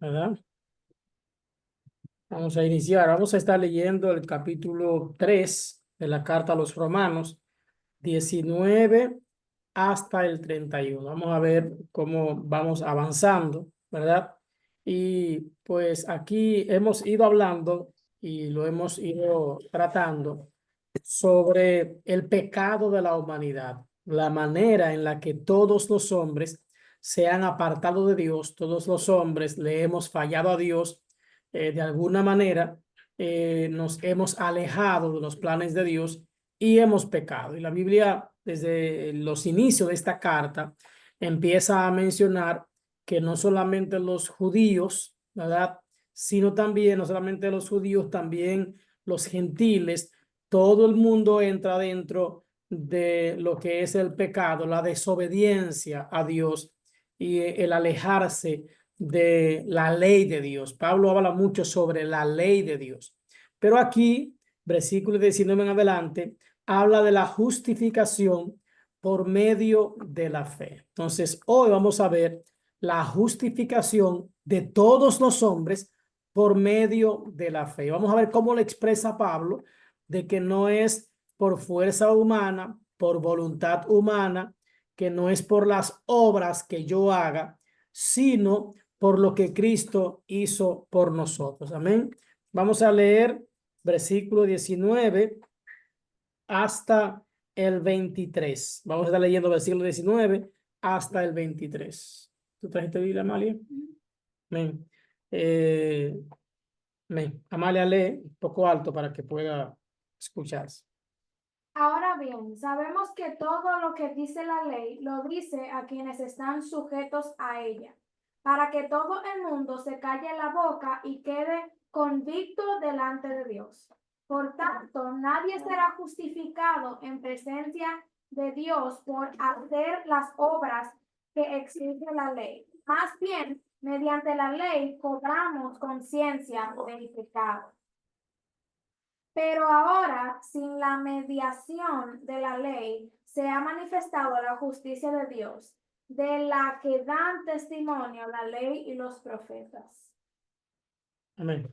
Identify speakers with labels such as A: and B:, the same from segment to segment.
A: ¿verdad? Vamos a iniciar. Vamos a estar leyendo el capítulo 3 de la carta a los Romanos, 19 hasta el 31. Vamos a ver cómo vamos avanzando, ¿verdad? Y pues aquí hemos ido hablando y lo hemos ido tratando sobre el pecado de la humanidad, la manera en la que todos los hombres se han apartado de Dios, todos los hombres le hemos fallado a Dios de alguna manera, nos hemos alejado de los planes de Dios y hemos pecado. Y la Biblia, desde los inicios de esta carta, empieza a mencionar que no solamente los judíos, ¿verdad? Sino también, no solamente los judíos, también los gentiles, todo el mundo entra dentro de lo que es el pecado, la desobediencia a Dios y el alejarse de la ley de Dios. Pablo habla mucho sobre la ley de Dios. Pero aquí, versículo 19 en adelante, habla de la justificación por medio de la fe. Entonces, hoy vamos a ver la justificación de todos los hombres por medio de la fe. Vamos a ver cómo lo expresa Pablo, de que no es por fuerza humana, por voluntad humana, que no es por las obras que yo haga, sino por lo que Cristo hizo por nosotros. Amén. Vamos a leer versículo 19 hasta el 23. Vamos a estar leyendo versículo 19 hasta el 23. ¿Tú trajiste Biblia, Amalia? Amén. Eh, amén. Amalia lee un poco alto para que pueda escucharse.
B: Ahora bien, sabemos que todo lo que dice la ley lo dice a quienes están sujetos a ella, para que todo el mundo se calle la boca y quede convicto delante de Dios. Por tanto, nadie será justificado en presencia de Dios por hacer las obras que exige la ley. Más bien, mediante la ley cobramos conciencia del pecado. Pero ahora, sin la mediación de la ley, se ha manifestado la justicia de Dios, de la que dan testimonio la ley y los profetas.
A: Amén.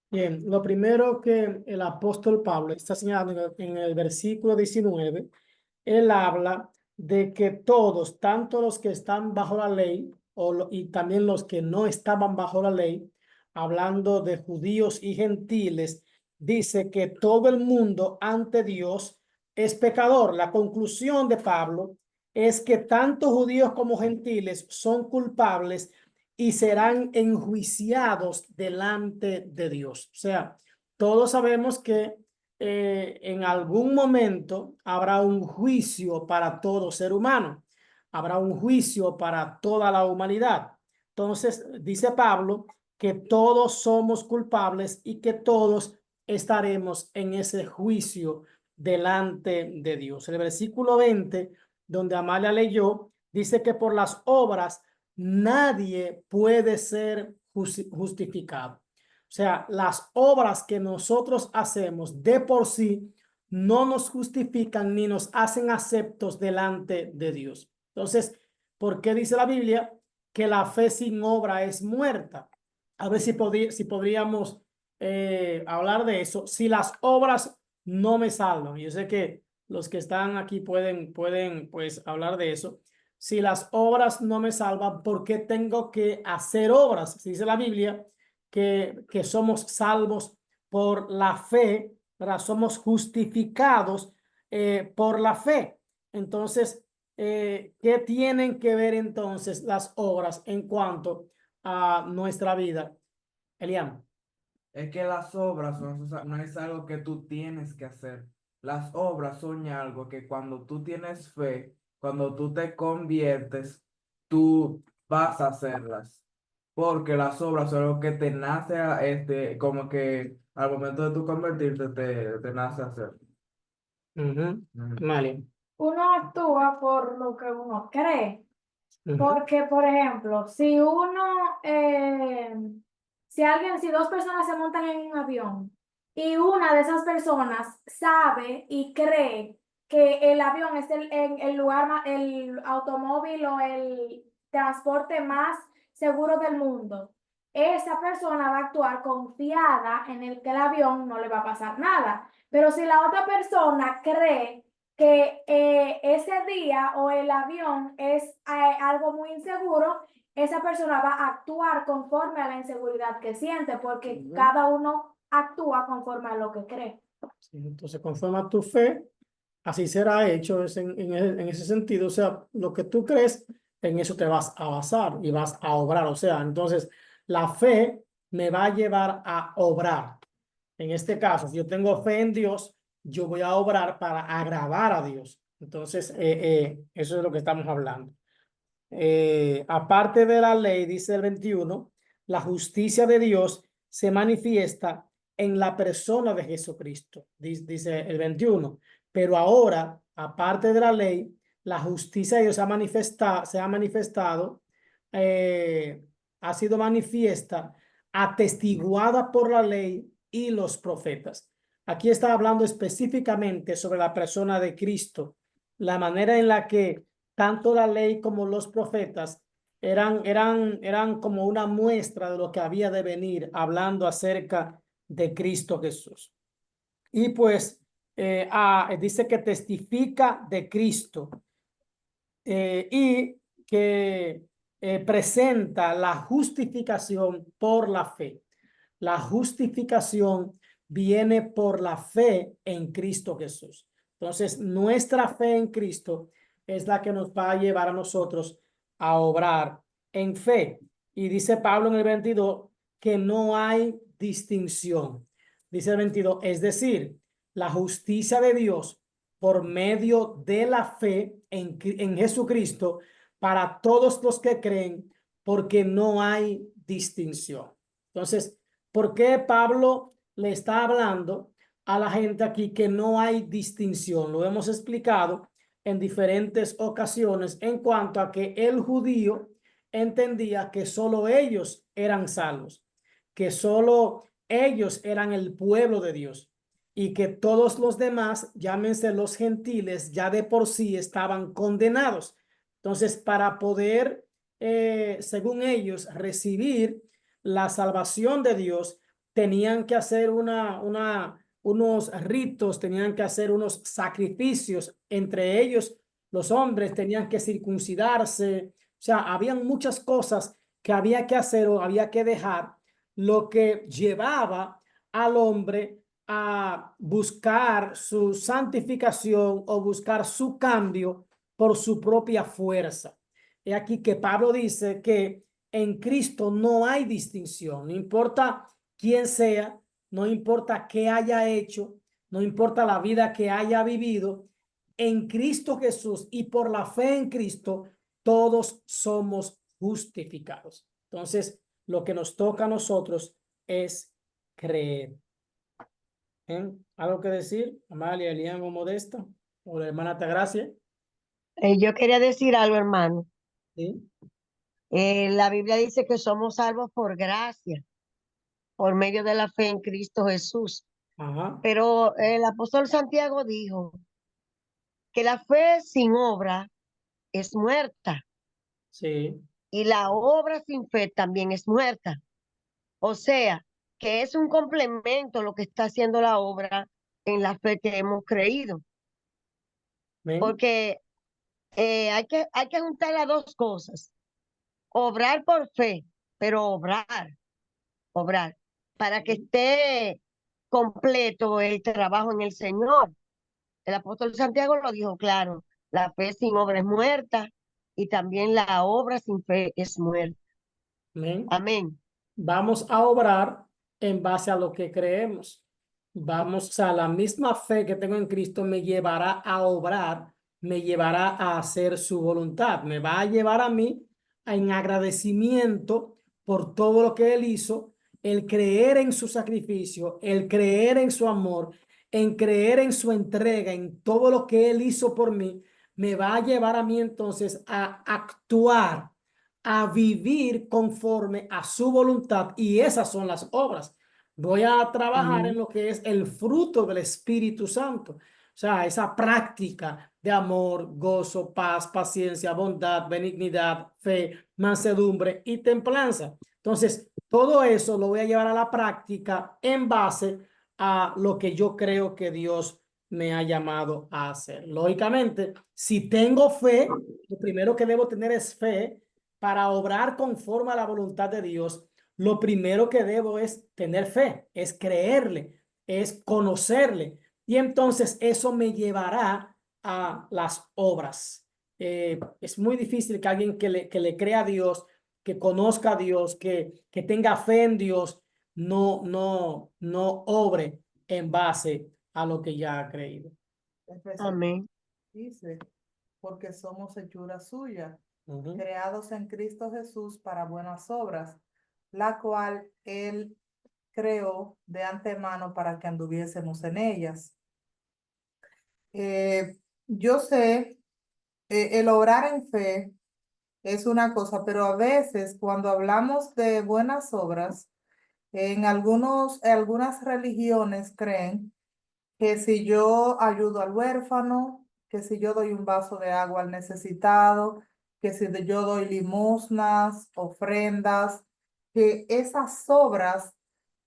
A: Bien, lo primero que el apóstol Pablo está señalando en el versículo 19, él habla de que todos, tanto los que están bajo la ley y también los que no estaban bajo la ley, hablando de judíos y gentiles, dice que todo el mundo ante Dios es pecador. La conclusión de Pablo es que tanto judíos como gentiles son culpables y serán enjuiciados delante de Dios. O sea, todos sabemos que en algún momento habrá un juicio para todo ser humano, habrá un juicio para toda la humanidad. Entonces, dice Pablo que todos somos culpables y que todos estaremos en ese juicio delante de Dios. El versículo 20, donde Amalia leyó, dice que por las obras nadie puede ser justificado. O sea, las obras que nosotros hacemos de por sí no nos justifican ni nos hacen aceptos delante de Dios. Entonces, ¿por qué dice la Biblia que la fe sin obra es muerta? A ver si podríamos hablar de eso. Si las obras no me salvan, yo sé que los que están aquí pueden pues hablar de eso. Si las obras no me salvan, ¿por qué tengo que hacer obras? Si dice la Biblia que somos salvos por la fe, ¿verdad? Somos justificados por la fe. Entonces, ¿qué tienen que ver entonces las obras en cuanto a nuestra vida? Elian.
C: Es que las obras no es algo que tú tienes que hacer. Las obras son algo que cuando tú tienes fe, cuando tú te conviertes, tú vas a hacerlas. Porque las obras son algo que te nace, como que al momento de tú convertirte, te nace hacer. Ujú.
A: Vale.
B: Uno actúa por lo que uno cree.
A: Ujú.
B: Porque, por ejemplo, si dos personas se montan en un avión y una de esas personas sabe y cree que el avión es el lugar, el automóvil o el transporte más seguro del mundo, esa persona va a actuar confiada en el que el avión no le va a pasar nada. Pero si la otra persona cree que ese día o el avión es algo muy inseguro, esa persona va a actuar conforme a la inseguridad que siente, porque cada uno actúa conforme a lo que cree.
A: Sí, entonces, conforme a tu fe, así será hecho en ese sentido. O sea, lo que tú crees, en eso te vas a basar y vas a obrar. O sea, entonces, la fe me va a llevar a obrar. En este caso, si yo tengo fe en Dios, yo voy a obrar para agradar a Dios. Entonces, eso es lo que estamos hablando. Aparte de la ley, dice el 21, la justicia de Dios se manifiesta en la persona de Jesucristo, dice el 21. Pero ahora, aparte de la ley, la justicia de Dios se ha manifestado, ha sido manifiesta, atestiguada por la ley y los profetas. Aquí está hablando específicamente sobre la persona de Cristo, la manera en la que tanto la ley como los profetas eran como una muestra de lo que había de venir, hablando acerca de Cristo Jesús. Y pues dice que testifica de Cristo y que presenta la justificación por la fe. La justificación viene por la fe en Cristo Jesús. Entonces, nuestra fe en Cristo es la que nos va a llevar a nosotros a obrar en fe. Y dice Pablo en el 22 que no hay distinción. Dice el 22, es decir, la justicia de Dios por medio de la fe en Jesucristo para todos los que creen, porque no hay distinción. Entonces, ¿por qué Pablo le está hablando a la gente aquí que no hay distinción? Lo hemos explicado en diferentes ocasiones en cuanto a que el judío entendía que solo ellos eran salvos, que solo ellos eran el pueblo de Dios y que todos los demás, llámense los gentiles, ya de por sí estaban condenados. Entonces, para poder, según ellos, recibir la salvación de Dios, tenían que hacer unos ritos, tenían que hacer unos sacrificios. Entre ellos, los hombres tenían que circuncidarse. O sea, habían muchas cosas que había que hacer o había que dejar, lo que llevaba al hombre a buscar su santificación o buscar su cambio por su propia fuerza. He aquí que Pablo dice que en Cristo no hay distinción, no importa quién sea, no importa qué haya hecho, no importa la vida que haya vivido, en Cristo Jesús y por la fe en Cristo, todos somos justificados. Entonces, lo que nos toca a nosotros es creer. ¿Algo que decir, Amalia, Elian o Modesta? O la hermana Tagracia.
D: Yo quería decir algo, hermano.
A: ¿Sí?
D: La Biblia dice que somos salvos por gracia, por medio de la fe en Cristo Jesús.
A: Ajá.
D: Pero el apóstol Santiago dijo que la fe sin obra es muerta
A: Sí.
D: y la obra sin fe también es muerta. O sea, que es un complemento lo que está haciendo la obra en la fe que hemos creído.
A: ¿Ven?
D: Porque hay que juntar las dos cosas. Obrar por fe, pero obrar, para que esté completo el trabajo en el Señor. El apóstol Santiago lo dijo claro, la fe sin obra es muerta y también la obra sin fe es muerta.
A: ¿Ven?
D: Amén.
A: Vamos a obrar en base a lo que creemos. Vamos, o sea, la misma fe que tengo en Cristo me llevará a obrar, me llevará a hacer su voluntad, me va a llevar a mí en agradecimiento por todo lo que Él hizo, el creer en su sacrificio, el creer en su amor, en creer en su entrega, en todo lo que Él hizo por mí, me va a llevar a mí entonces a actuar, a vivir conforme a su voluntad, y esas son las obras. Voy a trabajar en
D: Amén.
A: lo que es el fruto del Espíritu Santo. O sea, esa práctica de amor, gozo, paz, paciencia, bondad, benignidad, fe, mansedumbre y templanza. Entonces, todo eso lo voy a llevar a la práctica en base a lo que yo creo que Dios me ha llamado a hacer. Lógicamente, si tengo fe, lo primero que debo tener es fe para obrar conforme a la voluntad de Dios. Lo primero que debo es tener fe, es creerle, es conocerle. Y entonces eso me llevará a las obras. Es muy difícil que alguien que le crea a Dios, que conozca a Dios, que tenga fe en Dios, no obre en base a lo que ya ha creído.
E: Efesios
D: Amén.
E: dice, porque somos hechura suya,
A: Ujú.
E: creados en Cristo Jesús para buenas obras, la cual Él creó de antemano para que anduviésemos en ellas. Yo sé, el obrar en fe es una cosa, pero a veces cuando hablamos de buenas obras, algunas religiones creen que si yo ayudo al huérfano, que si yo doy un vaso de agua al necesitado, que si yo doy limosnas, ofrendas, que esas obras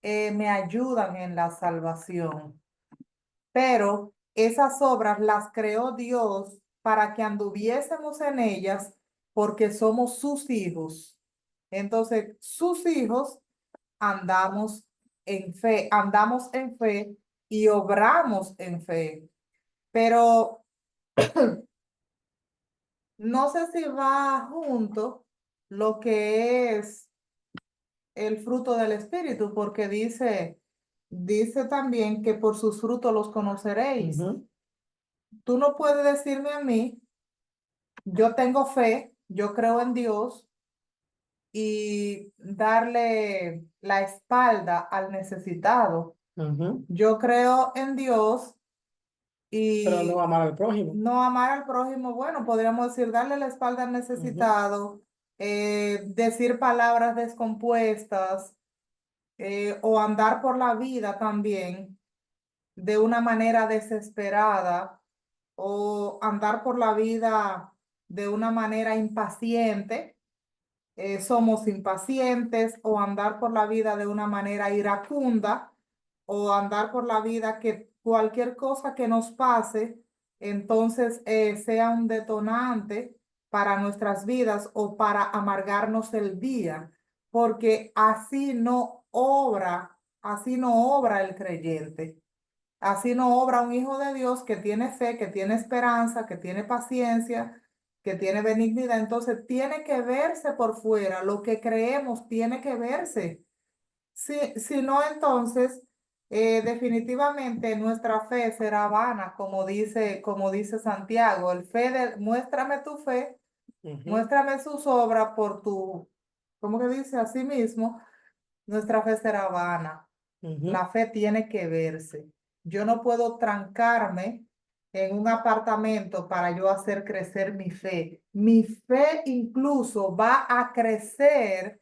E: me ayudan en la salvación. Pero esas obras las creó Dios para que anduviésemos en ellas porque somos sus hijos. Entonces, sus hijos andamos en fe y obramos en fe. Pero no sé si va junto lo que es el fruto del Espíritu, porque dice también que por sus frutos los conoceréis.
A: Ujú.
E: Tú no puedes decirme a mí, yo tengo fe, yo creo en Dios, y darle la espalda al necesitado.
A: Ujú.
E: Yo creo en Dios
A: Pero no
E: y
A: amar al prójimo.
E: no amar al prójimo, bueno, podríamos decir darle la espalda al necesitado, decir palabras descompuestas, o andar por la vida también de una manera desesperada, o andar por la vida de una manera impaciente. Somos impacientes, o andar por la vida de una manera iracunda, o andar por la vida que cualquier cosa que nos pase, entonces sea un detonante para nuestras vidas o para amargarnos el día, porque así no obra el creyente. Así no obra un hijo de Dios que tiene fe, que tiene esperanza, que tiene paciencia, que tiene benignidad. Entonces tiene que verse por fuera, lo que creemos tiene que verse. Si no, entonces definitivamente nuestra fe será vana, como dice Santiago. Muéstrame tu fe,
A: Ujú.
E: muéstrame sus obras ¿cómo que dice? Así mismo, nuestra fe será vana.
A: Ujú.
E: La fe tiene que verse. Yo no puedo trancarme en un apartamento para yo hacer crecer mi fe. Mi fe incluso va a crecer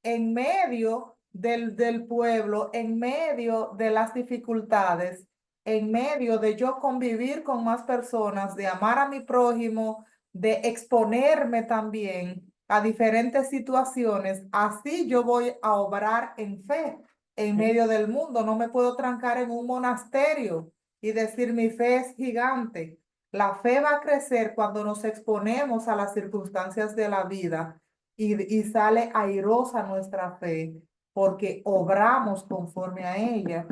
E: en medio del pueblo, en medio de las dificultades, en medio de yo convivir con más personas, de amar a mi prójimo, de exponerme también a diferentes situaciones. Así yo voy a obrar en fe en medio del mundo. No me puedo trancar en un monasterio y decir mi fe es gigante. La fe va a crecer cuando nos exponemos a las circunstancias de la vida y sale airosa nuestra fe porque obramos conforme a ella.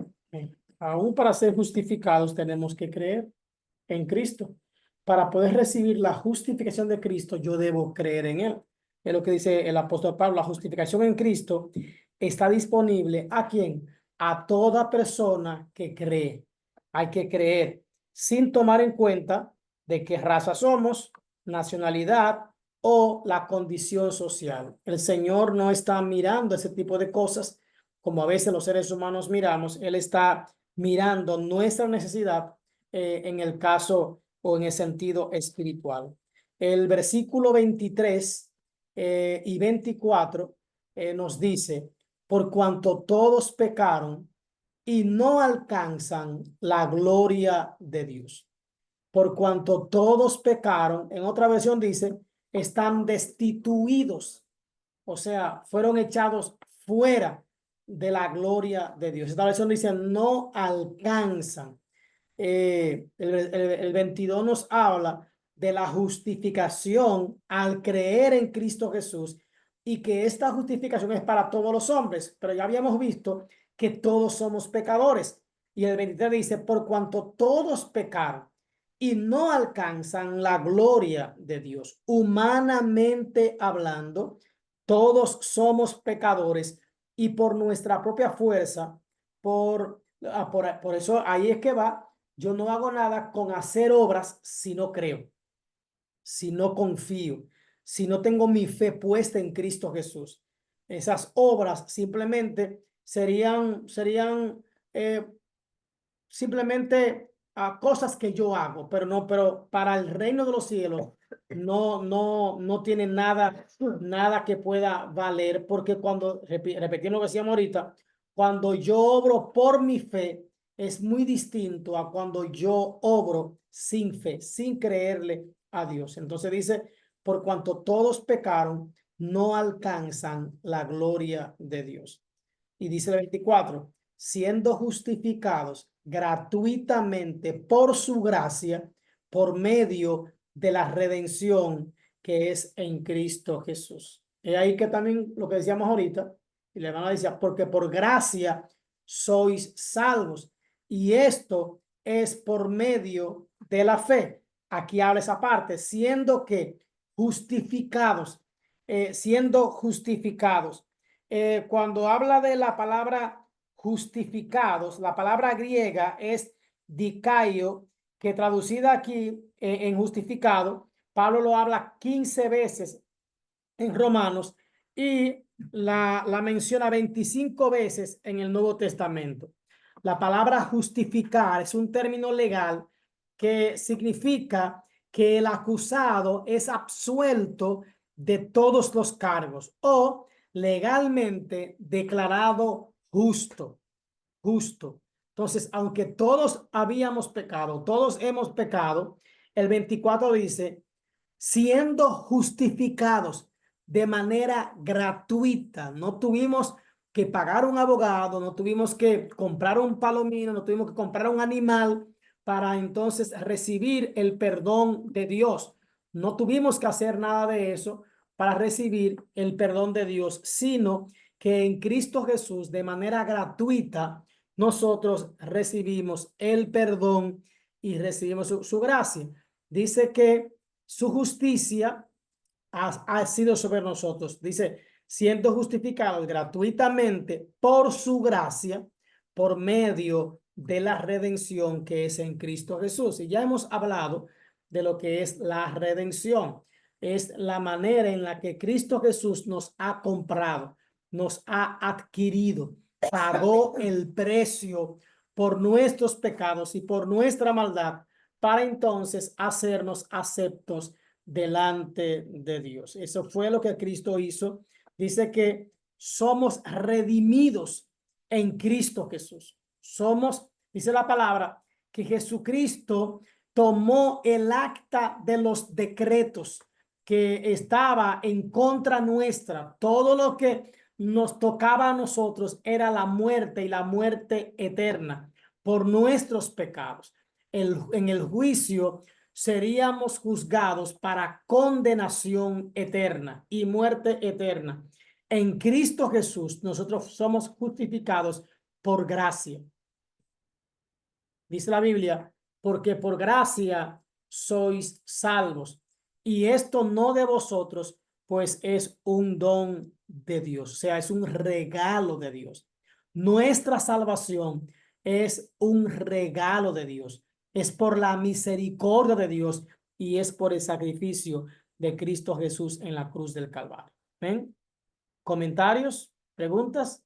A: Aún para ser justificados tenemos que creer en Cristo. Para poder recibir la justificación de Cristo, yo debo creer en Él. Es lo que dice el apóstol Pablo, la justificación en Cristo está disponible ¿a quién? A toda persona que cree. Hay que creer sin tomar en cuenta de qué raza somos, nacionalidad o la condición social. El Señor no está mirando ese tipo de cosas como a veces los seres humanos miramos. Él está mirando nuestra necesidad en el caso o en el sentido espiritual. El versículo 23 y 24 nos dice, por cuanto todos pecaron y no alcanzan la gloria de Dios. Por cuanto todos pecaron, en otra versión dice, están destituidos, o sea, fueron echados fuera de la gloria de Dios. Esta versión dice no alcanzan. El 22 nos habla de la justificación al creer en Cristo Jesús y que esta justificación es para todos los hombres, pero ya habíamos visto que todos somos pecadores. Y el 23 dice, por cuanto todos pecaron y no alcanzan la gloria de Dios, humanamente hablando, todos somos pecadores y por nuestra propia fuerza, por eso ahí es que va, yo no hago nada con hacer obras si no creo, si no confío, si no tengo mi fe puesta en Cristo Jesús. Esas obras simplemente serían eh, simplemente cosas que yo hago, pero para el reino de los cielos no tiene nada que pueda valer, porque cuando, repitiendo lo que decíamos ahorita, cuando yo obro por mi fe, es muy distinto a cuando yo obro sin fe, sin creerle a Dios. Entonces dice, por cuanto todos pecaron, no alcanzan la gloria de Dios. Y dice el 24, siendo justificados gratuitamente por su gracia, por medio de la redención que es en Cristo Jesús. Es ahí que también lo que decíamos ahorita, y le van a decir, porque por gracia sois salvos, y esto es por medio de la fe. Aquí habla esa parte, siendo justificados. Cuando habla de la palabra justificados, la palabra griega es dikaio, que traducida aquí en justificado, Pablo lo habla 15 veces en Romanos y la menciona 25 veces en el Nuevo Testamento. La palabra justificar es un término legal que significa que el acusado es absuelto de todos los cargos o legalmente declarado justo. Entonces, aunque todos habíamos pecado, todos hemos pecado, el 24 dice, siendo justificados de manera gratuita, no tuvimos que pagar un abogado, no tuvimos que comprar un palomino, no tuvimos que comprar un animal para entonces recibir el perdón de Dios. No tuvimos que hacer nada de eso para recibir el perdón de Dios, sino que en Cristo Jesús, de manera gratuita, nosotros recibimos el perdón y recibimos su gracia. Dice que su justicia ha sido sobre nosotros. Dice, siendo justificados gratuitamente por su gracia, por medio de la redención que es en Cristo Jesús. Y ya hemos hablado de lo que es la redención. Es la manera en la que Cristo Jesús nos ha comprado, nos ha adquirido, pagó el precio por nuestros pecados y por nuestra maldad, para entonces hacernos aceptos delante de Dios. Eso fue lo que Cristo hizo. Dice que somos redimidos en Cristo Jesús. Dice la palabra, que Jesucristo tomó el acta de los decretos que estaba en contra nuestra. Todo lo que nos tocaba a nosotros era la muerte y la muerte eterna por nuestros pecados. En el juicio seríamos juzgados para condenación eterna y muerte eterna. En Cristo Jesús nosotros somos justificados por gracia. Dice la Biblia, porque por gracia sois salvos. Y esto no de vosotros, pues es un don de Dios, o sea, es un regalo de Dios. Nuestra salvación es un regalo de Dios, es por la misericordia de Dios y es por el sacrificio de Cristo Jesús en la cruz del Calvario. ¿Ven? ¿Comentarios? ¿Preguntas?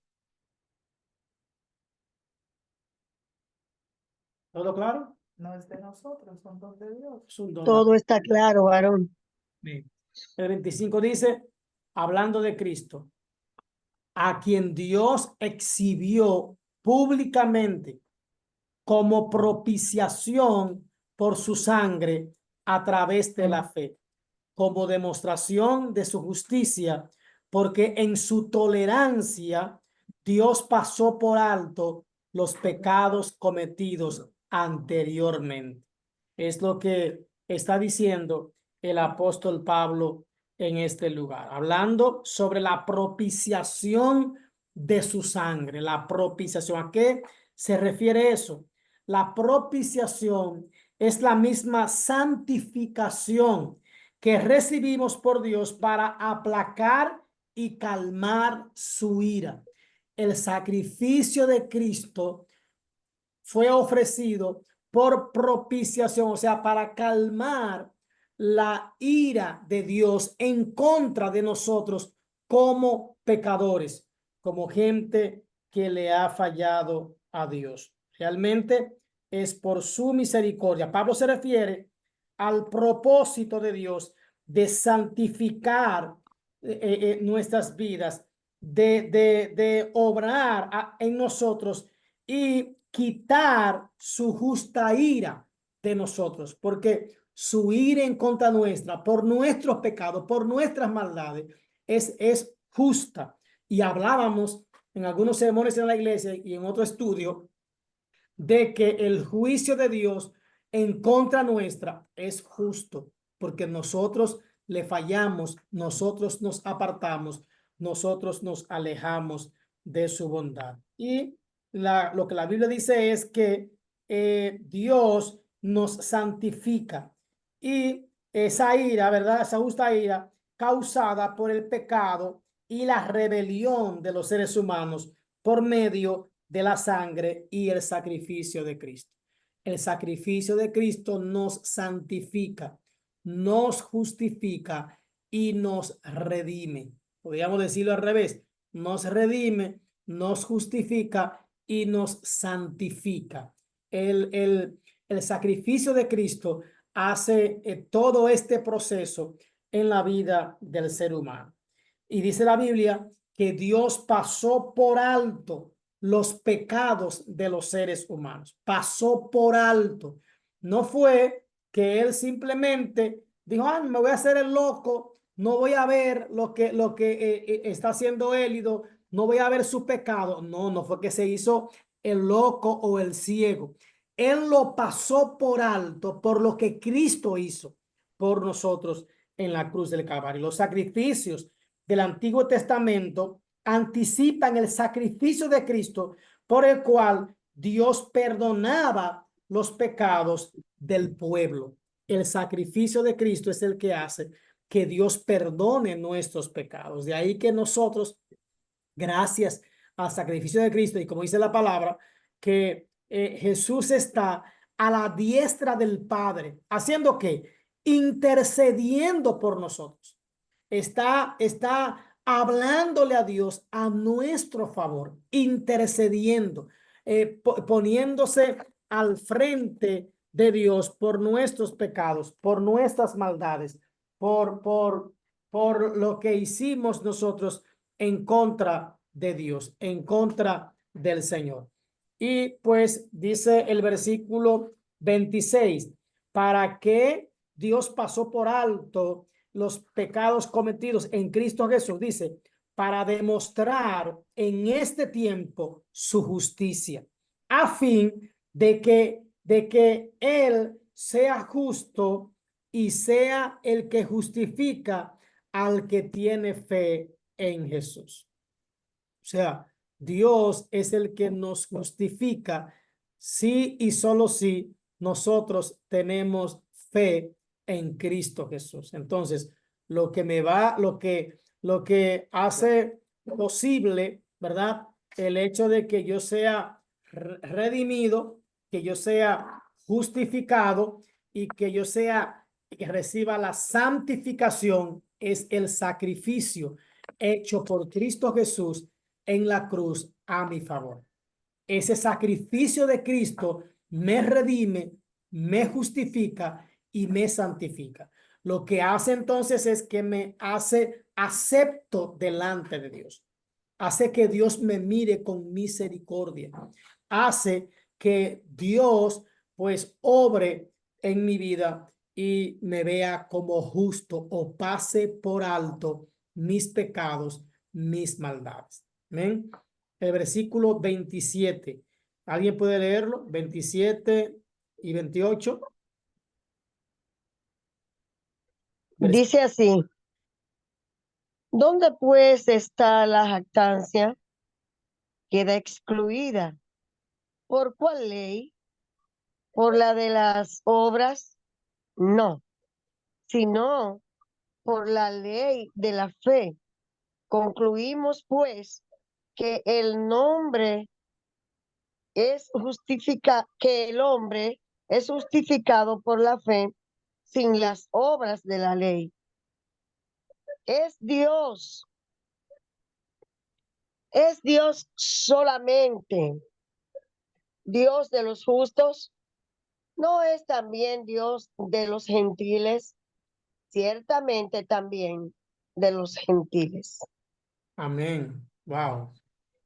A: ¿Todo claro?
E: No es de nosotros, son don de Dios.
A: Es un don.
D: Todo está claro, varón.
A: Bien. El 25 dice, hablando de Cristo, a quien Dios exhibió públicamente como propiciación por su sangre a través de la fe, como demostración de su justicia, porque en su tolerancia Dios pasó por alto los pecados cometidos anteriormente. Es lo que está diciendo el apóstol Pablo en este lugar, hablando sobre la propiciación de su sangre. La propiciación, ¿a qué se refiere eso? La propiciación es la misma santificación que recibimos por Dios para aplacar y calmar su ira. El sacrificio de Cristo fue ofrecido por propiciación, o sea, para calmar la ira de Dios en contra de nosotros como pecadores, como gente que le ha fallado a Dios. Realmente es por su misericordia. Pablo se refiere al propósito de Dios de santificar nuestras vidas, de obrar en nosotros y quitar su justa ira de nosotros, porque su ira en contra nuestra, por nuestros pecados, por nuestras maldades, es justa. Y hablábamos en algunos sermones en la iglesia y en otro estudio de que el juicio de Dios en contra nuestra es justo, porque nosotros le fallamos, nosotros nos apartamos, nosotros nos alejamos de su bondad. Y lo que la Biblia dice es que Dios nos santifica y esa ira, ¿verdad? Esa justa ira causada por el pecado y la rebelión de los seres humanos por medio de la sangre y el sacrificio de Cristo. El sacrificio de Cristo nos santifica, nos justifica y nos redime. Podríamos decirlo al revés, nos redime, nos justifica y nos santifica. El sacrificio de Cristo hace todo este proceso en la vida del ser humano. Y dice la Biblia que Dios pasó por alto los pecados de los seres humanos. Pasó por alto. No fue que él simplemente dijo, ah, me voy a hacer el loco, no voy a ver lo que está haciendo Élido, no voy a ver su pecado. No, no fue que se hizo el loco o el ciego. Él lo pasó por alto por lo que Cristo hizo por nosotros en la cruz del Calvario. Los sacrificios del Antiguo Testamento anticipan el sacrificio de Cristo por el cual Dios perdonaba los pecados del pueblo. El sacrificio de Cristo es el que hace que Dios perdone nuestros pecados. De ahí que nosotros, gracias al sacrificio de Cristo, y como dice la palabra, que Jesús está a la diestra del Padre, ¿haciendo qué? Intercediendo por nosotros. Está hablándole a Dios a nuestro favor, intercediendo, poniéndose al frente de Dios por nuestros pecados, por nuestras maldades, por lo que hicimos nosotros en contra de Dios, en contra del Señor. Y pues dice el versículo 26, ¿para qué Dios pasó por alto los pecados cometidos en Cristo Jesús? Dice, para demostrar en este tiempo su justicia, a fin de que Él sea justo y sea el que justifica al que tiene fe en Jesús. O sea, Dios es el que nos justifica si y solo si nosotros tenemos fe en Cristo Jesús. Entonces, lo que hace posible, ¿verdad? El hecho de que yo sea redimido, que yo sea justificado y que reciba la santificación es el sacrificio hecho por Cristo Jesús en la cruz a mi favor. Ese sacrificio de Cristo me redime, me justifica y me santifica. Lo que hace entonces es que me hace acepto delante de Dios. Hace que Dios me mire con misericordia. Hace que Dios pues obre en mi vida y me vea como justo o pase por alto mis pecados, mis maldades. Amén. El versículo 27. ¿Alguien puede leerlo? 27 y 28.
D: Dice así, ¿dónde pues está la jactancia? Queda excluida. ¿Por cuál ley? ¿Por la de las obras? No, sino por la ley de la fe. Concluimos pues que que el hombre es justificado por la fe sin las obras de la ley. Es Dios solamente Dios de los justos, ¿no es también Dios de los gentiles? Ciertamente también de los gentiles.
A: Amén. Wow.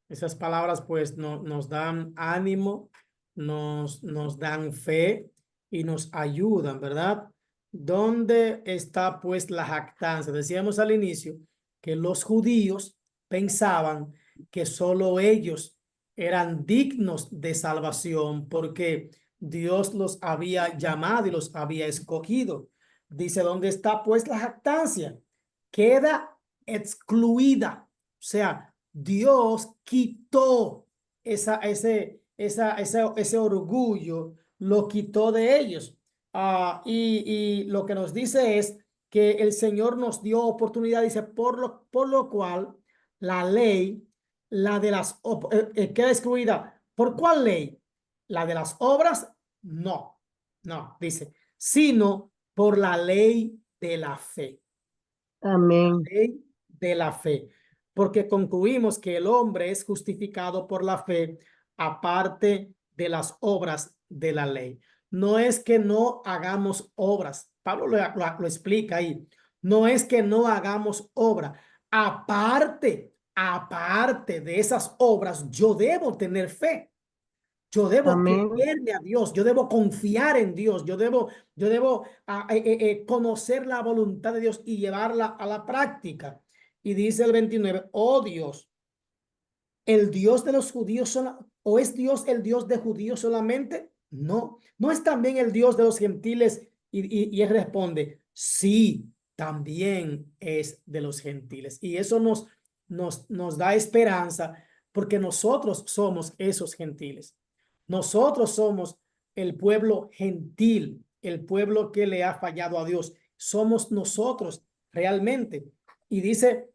A: Esas palabras pues nos dan ánimo, nos dan fe y nos ayudan, ¿verdad? ¿Dónde está pues la jactancia? Decíamos al inicio que los judíos pensaban que solo ellos eran dignos de salvación porque Dios los había llamado y los había escogido. Dice, ¿dónde está pues la jactancia? Queda excluida. O sea, Dios quitó ese orgullo, lo quitó de ellos. Y lo que nos dice es que el Señor nos dio oportunidad, dice, por lo cual la ley, la de queda excluida. ¿Por cuál ley? La de las obras, no, dice, sino por la ley de la fe.
D: Amén.
A: Ley de la fe, porque concluimos que el hombre es justificado por la fe aparte de las obras de la ley. No es que no hagamos obras, Pablo lo explica ahí, no es que no hagamos obra, aparte de esas obras, yo debo tener fe. Yo debo
D: Amén.
A: creerle a Dios, yo debo confiar en Dios, yo debo conocer la voluntad de Dios y llevarla a la práctica. Y dice el 29, oh Dios, el Dios de los judíos, ¿o es Dios el Dios de judíos solamente? No, no es también el Dios de los gentiles. Y él responde, sí, también es de los gentiles. Y eso nos da esperanza porque nosotros somos esos gentiles. Nosotros somos el pueblo gentil, el pueblo que le ha fallado a Dios. Somos nosotros realmente. Y dice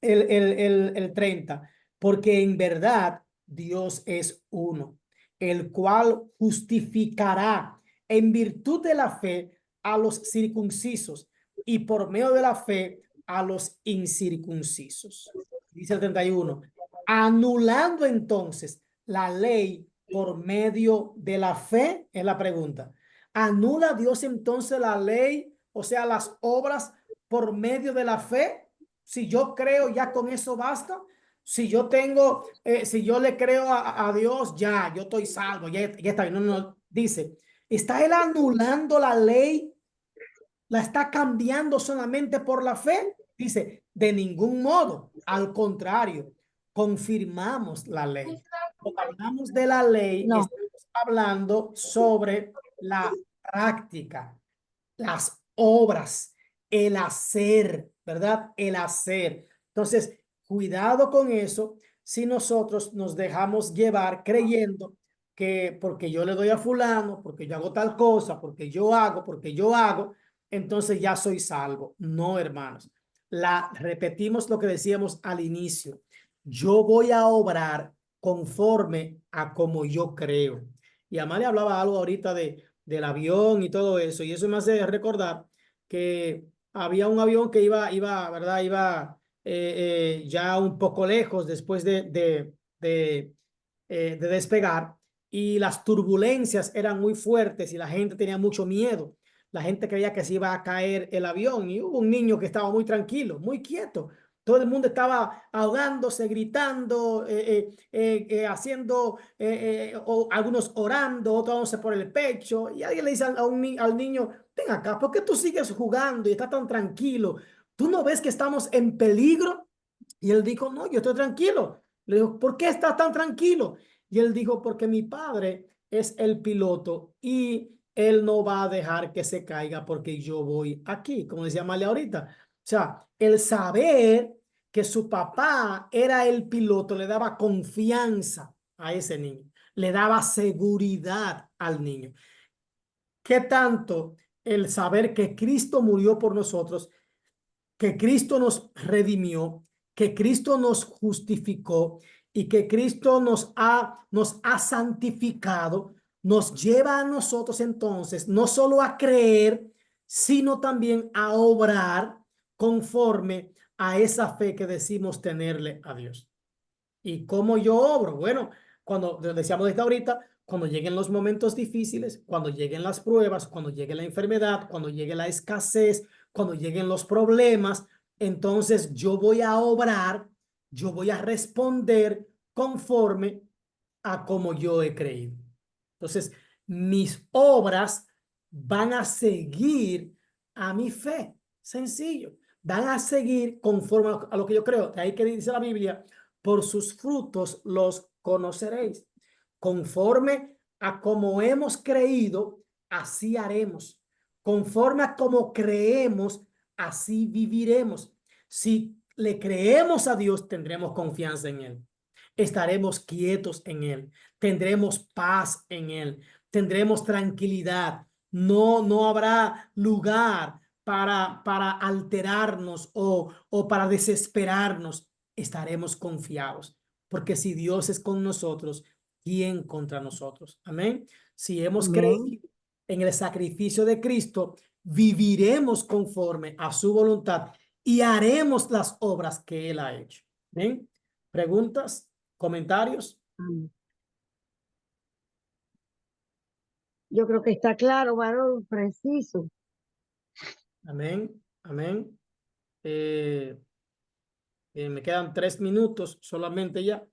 A: el 30, porque en verdad Dios es uno, el cual justificará en virtud de la fe a los circuncisos y por medio de la fe a los incircuncisos. Dice el 31, anulando entonces la ley por medio de la fe, es la pregunta. ¿Anula Dios entonces la ley, o sea, las obras por medio de la fe? Si yo creo, ya con eso basta. Si yo tengo, si yo le creo a Dios, ya, yo estoy salvo, ya está bien. No, dice, ¿está él anulando la ley? ¿La está cambiando solamente por la fe? Dice, de ningún modo, al contrario, confirmamos la ley. Cuando hablamos de la ley,
B: No.
A: estamos hablando sobre la práctica, las obras, el hacer, ¿verdad? El hacer. Entonces, cuidado con eso si nosotros nos dejamos llevar creyendo que porque yo le doy a fulano, porque yo hago tal cosa, porque yo hago, entonces ya soy salvo. No, hermanos. Repetimos lo que decíamos al inicio. Yo voy a obrar conforme a como yo creo. Y Amalia hablaba algo ahorita del avión y todo eso, y eso me hace recordar que había un avión que ¿verdad? Iba ya un poco lejos después de despegar, y las turbulencias eran muy fuertes y la gente tenía mucho miedo. La gente creía que se iba a caer el avión y hubo un niño que estaba muy tranquilo, muy quieto. Todo el mundo estaba ahogándose, gritando, haciendo, o algunos orando, otros dándose por el pecho. Y alguien le dice al niño, ven acá, ¿por qué tú sigues jugando y estás tan tranquilo? ¿tú no ves que estamos en peligro? Y él dijo, no, yo estoy tranquilo. Le dijo, ¿por qué estás tan tranquilo? Y él dijo, porque mi padre es el piloto y él no va a dejar que se caiga porque yo voy aquí, como decía Amalia ahorita. O sea, el saber que su papá era el piloto le daba confianza a ese niño, le daba seguridad al niño. ¿Qué tanto el saber que Cristo murió por nosotros, que Cristo nos redimió, que Cristo nos justificó y que Cristo nos ha santificado, nos lleva a nosotros entonces no solo a creer, sino también a obrar conforme a esa fe que decimos tenerle a Dios? ¿Y cómo yo obro? Bueno, cuando decíamos desde ahorita, cuando lleguen los momentos difíciles, cuando lleguen las pruebas, cuando llegue la enfermedad, cuando llegue la escasez, cuando lleguen los problemas, entonces yo voy a obrar, yo voy a responder conforme a como yo he creído. Entonces, mis obras van a seguir a mi fe. Sencillo. Van a seguir conforme a lo que yo creo. De ahí que dice la Biblia, por sus frutos los conoceréis. Conforme a como hemos creído, así haremos. Conforme a como creemos, así viviremos. Si le creemos a Dios, tendremos confianza en Él. Estaremos quietos en Él. Tendremos paz en Él. Tendremos tranquilidad. No habrá lugar para alterarnos o para desesperarnos. Estaremos confiados, porque si Dios es con nosotros, ¿quién contra nosotros? Amén. Si hemos
D: Amén.
A: creído en el sacrificio de Cristo, viviremos conforme a su voluntad y haremos las obras que Él ha hecho. ¿Bien? ¿Preguntas? ¿Comentarios?
D: Amén. Yo creo que está claro, varón, preciso.
A: Amén. Amén. Me quedan 3 minutos solamente ya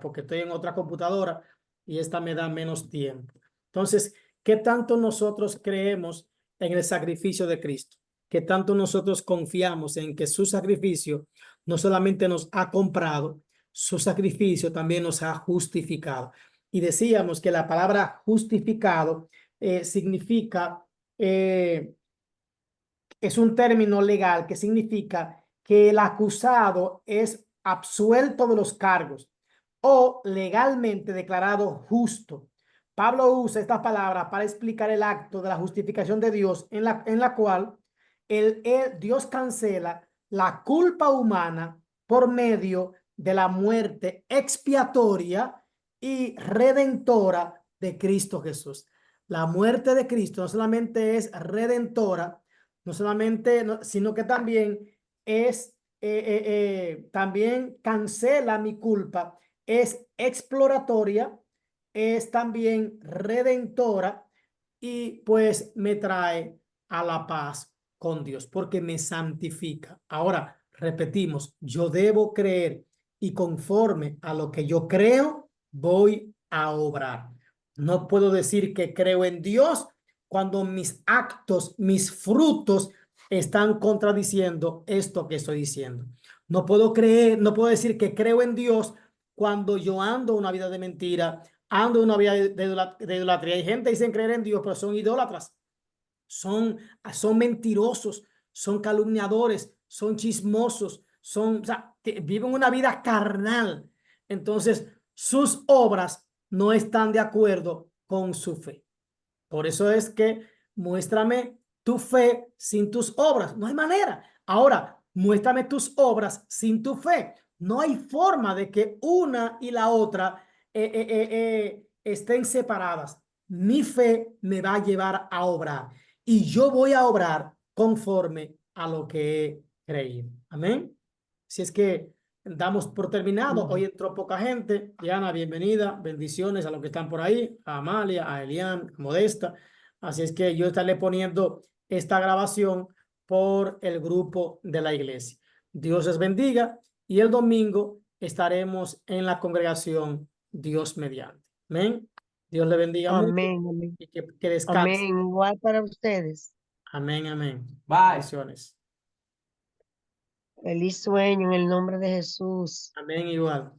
A: porque estoy en otra computadora y esta me da menos tiempo. Entonces, ¿qué tanto nosotros creemos en el sacrificio de Cristo? ¿Qué tanto nosotros confiamos en que su sacrificio no solamente nos ha comprado, su sacrificio también nos ha justificado? Y decíamos que la palabra justificado significa es un término legal que significa que el acusado es absuelto de los cargos o legalmente declarado justo. Pablo usa esta palabra para explicar el acto de la justificación de Dios en la cual Dios cancela la culpa humana por medio de la muerte expiatoria y redentora de Cristo Jesús. La muerte de Cristo no solamente es redentora, no solamente, sino que también también cancela mi culpa, es exploratoria, es también redentora y pues me trae a la paz con Dios porque me santifica. Ahora, repetimos, yo debo creer y conforme a lo que yo creo, voy a obrar. No puedo decir que creo en Dios cuando mis actos, mis frutos están contradiciendo esto que estoy diciendo. No puedo creer, no puedo decir que creo en Dios cuando yo ando una vida de mentira, ando una vida de idolatría. Hay gente que dicen creer en Dios, pero son idólatras, son mentirosos, son calumniadores, son chismosos, o sea, viven una vida carnal. Entonces, sus obras no están de acuerdo con su fe. Por eso es que muéstrame tu fe sin tus obras. No hay manera. Ahora, muéstrame tus obras sin tu fe. No hay forma de que una y la otra estén separadas. Mi fe me va a llevar a obrar y yo voy a obrar conforme a lo que he creído. Amén. Si es que damos por terminado. Hoy entró poca gente. Diana, bienvenida. Bendiciones a los que están por ahí. A Amalia, a Elian, a Modesta. Así es que yo estaré poniendo esta grabación por el grupo de la iglesia. Dios les bendiga y el domingo estaremos en la congregación Dios mediante. Amén. Dios le bendiga mucho
D: Amén, amén.
A: y que descanse.
D: Amén. Igual para ustedes.
A: Amén, amén.
C: Bye.
A: Bendiciones.
D: Feliz sueño en el nombre de Jesús.
A: Amén igual.